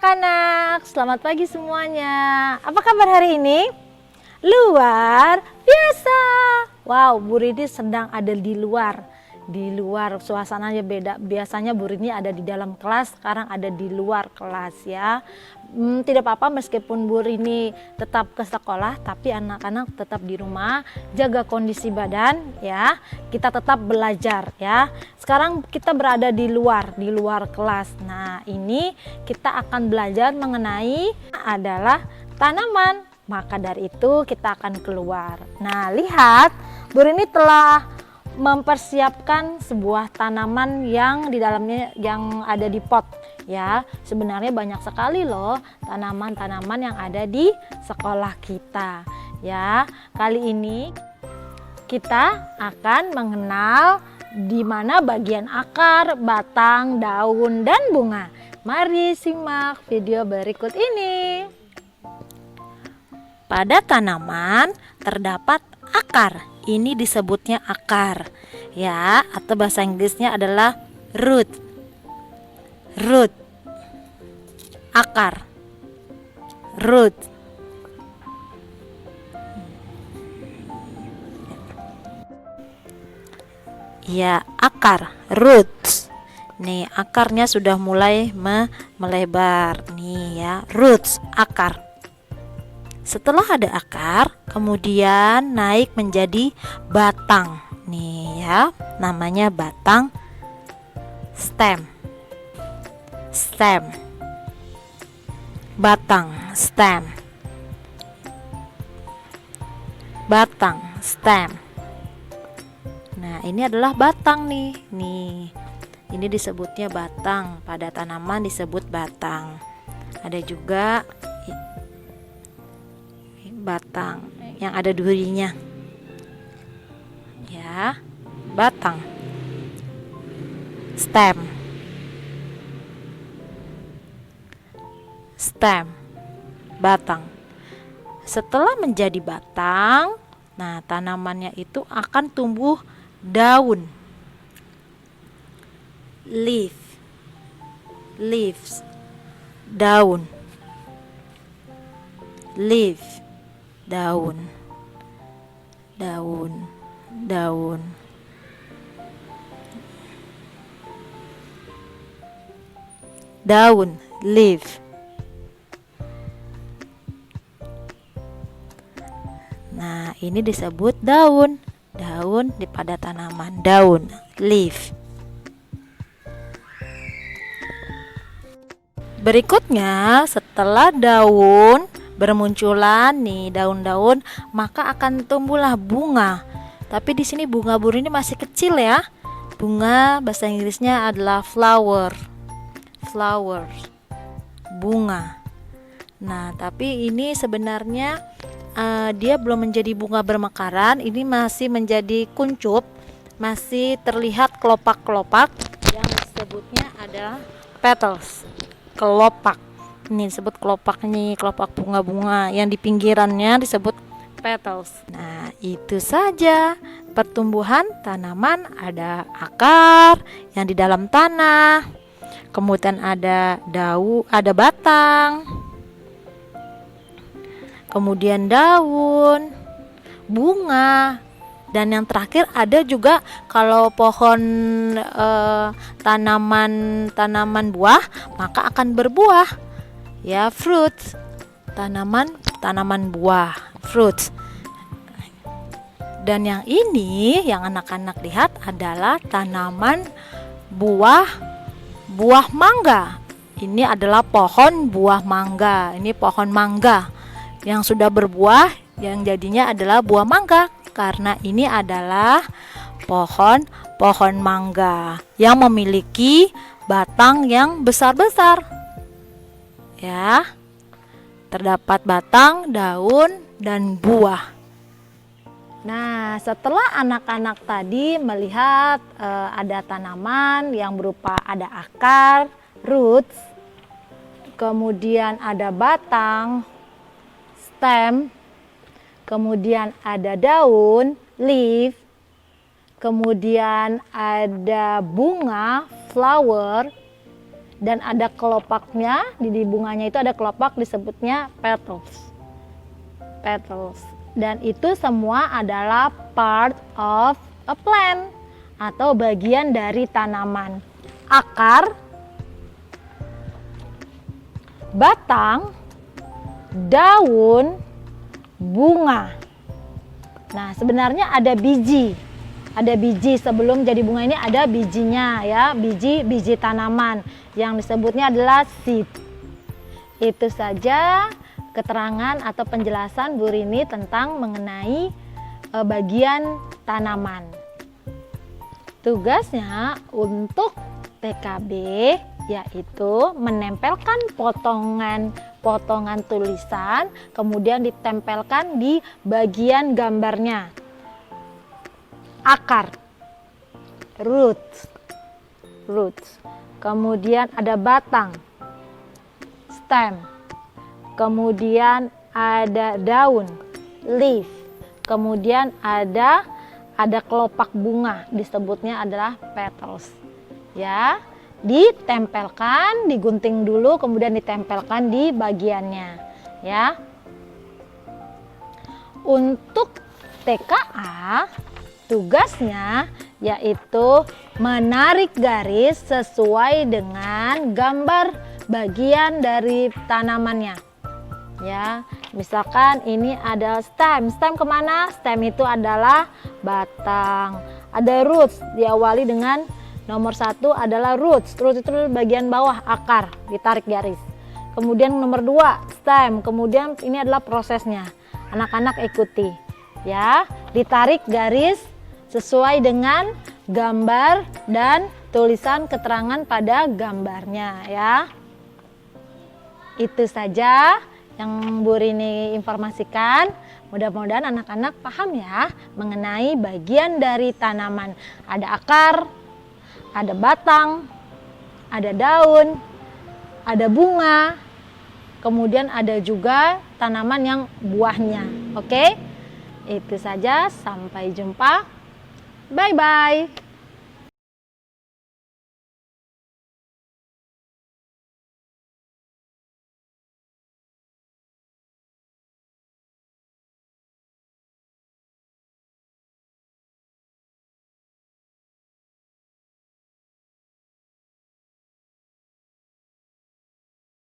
anak-anak, selamat pagi semuanya. Apa kabar hari ini? Luar biasa. Wow, Bu Rini sedang ada di luar. Di luar suasananya beda. Biasanya Bu Rini ada di dalam kelas, sekarang ada di luar kelas ya. Tidak apa-apa meskipun Bu Rini tetap ke sekolah, tapi anak-anak tetap di rumah, jaga kondisi badan ya. Kita tetap belajar ya. Sekarang kita berada di luar kelas. Nah, ini kita akan belajar mengenai adalah tanaman. Maka dari itu kita akan keluar. Nah, lihat, Bu Rini telah mempersiapkan sebuah tanaman yang di dalamnya yang ada di pot ya. Sebenarnya banyak sekali loh tanaman-tanaman yang ada di sekolah kita ya. Kali ini kita akan mengenal di mana bagian akar, batang, daun, dan bunga. Mari simak video berikut ini. Pada tanaman terdapat akar. Ini disebutnya akar ya, atau bahasa Inggrisnya adalah root. Root. Akar. Root. Ya, akar, roots. Nih, akarnya sudah mulai melebar nih ya, roots, akar. Setelah ada akar, kemudian naik menjadi batang. Nih ya, namanya batang, stem. Stem. Batang, stem. Batang, stem. Nah, ini adalah batang nih. Nih. Ini disebutnya batang, pada tanaman disebut batang. Ada juga batang yang ada durinya ya, batang, stem, stem, batang. Setelah menjadi batang, nah tanamannya itu akan tumbuh daun, leaf, leaves, daun, leaf, daun, daun, daun, daun, leaf. Nah, ini disebut daun, daun pada tanaman, daun, leaf. Berikutnya, setelah daun bermunculan nih daun-daun, maka akan tumbuhlah bunga. Tapi di sini bunga Bu Rini masih kecil ya. Bunga bahasa Inggrisnya adalah flower. Flower. Bunga. Nah, tapi ini sebenarnya dia belum menjadi bunga bermekaran, ini masih menjadi kuncup, masih terlihat kelopak-kelopak yang disebutnya adalah petals. Kelopak. Ini disebut kelopak nih, kelopak bunga-bunga yang di pinggirannya disebut petals. Nah, itu saja pertumbuhan tanaman. Ada akar yang di dalam tanah, kemudian ada daun, ada batang, kemudian daun, bunga, dan yang terakhir ada juga kalau pohon tanaman buah, maka akan berbuah. Ya, fruits, tanaman buah, fruits. Dan yang ini yang anak-anak lihat adalah tanaman buah mangga. Ini adalah pohon buah mangga. Ini pohon mangga yang sudah berbuah, yang jadinya adalah buah mangga, karena ini adalah pohon mangga yang memiliki batang yang besar-besar. Ya, terdapat batang, daun, dan buah. Nah, setelah anak-anak tadi melihat ada tanaman yang berupa ada akar, roots, kemudian ada batang, stem, kemudian ada daun, leaf, kemudian ada bunga, flower, dan ada kelopaknya. Di bunganya itu ada kelopak, disebutnya petals. Petals. Dan itu semua adalah part of a plant atau bagian dari tanaman. Akar, batang, daun, bunga. Nah, sebenarnya ada biji. Ada biji sebelum jadi bunga ini, ada bijinya ya, biji tanaman yang disebutnya adalah seed. Itu saja keterangan atau penjelasan Bu Rini tentang mengenai bagian tanaman. Tugasnya untuk TKB yaitu menempelkan potongan tulisan, kemudian ditempelkan di bagian gambarnya. Akar, roots. Kemudian ada batang, stem. Kemudian ada daun, leaf. Kemudian ada kelopak bunga, disebutnya adalah petals. Ya, ditempelkan, digunting dulu, kemudian ditempelkan di bagiannya. Ya. Untuk TKA, tugasnya yaitu menarik garis sesuai dengan gambar bagian dari tanamannya. Ya, misalkan ini ada stem. Stem kemana? Stem itu adalah batang. Ada roots, diawali dengan nomor 1 adalah roots. Roots itu bagian bawah, akar, ditarik garis. Kemudian nomor 2 stem. Kemudian ini adalah prosesnya. Anak-anak ikuti. Ya, ditarik garis sesuai dengan gambar dan tulisan keterangan pada gambarnya ya. Itu saja yang Bu Rini informasikan. Mudah-mudahan anak-anak paham ya mengenai bagian dari tanaman. Ada akar, ada batang, ada daun, ada bunga, kemudian ada juga tanaman yang buahnya. Oke? Itu saja, sampai jumpa. Bye-bye.